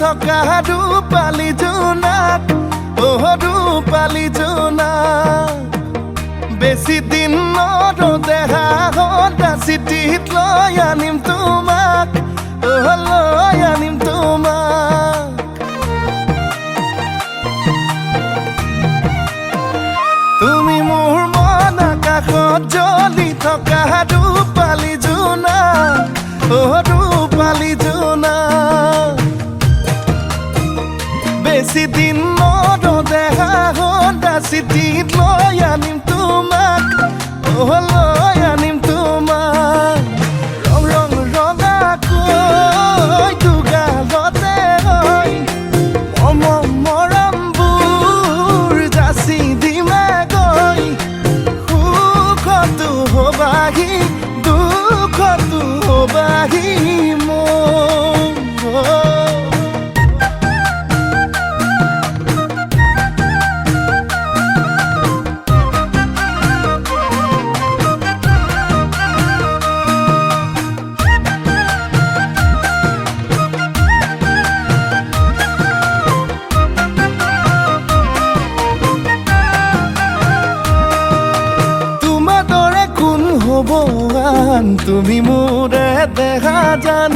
থকা ৰূপালী জোনাক ৰূপালী জোনাক বেছি দিন নৰদেহা সদা চিঠিত লৈ আনিম তোমাক লৈ আনিম তোমাক তুমি মোৰ মন আকাশত জ্বলি থকা ৰূপালী জোনাক ৰূপালী জোনাক বেছি দিন নৰদেহা সদা চিঠিত লৈ আনিম তোমাক লৈ আনিম তোমাক ৰং ৰং ৰঙাকৈ দুগালতে হৈ মৰমবোৰ যাচি দিমে গৈ সুখতো হবাহি দুখতো হবাহি মোৰ তুমি মোৰে দেখা জান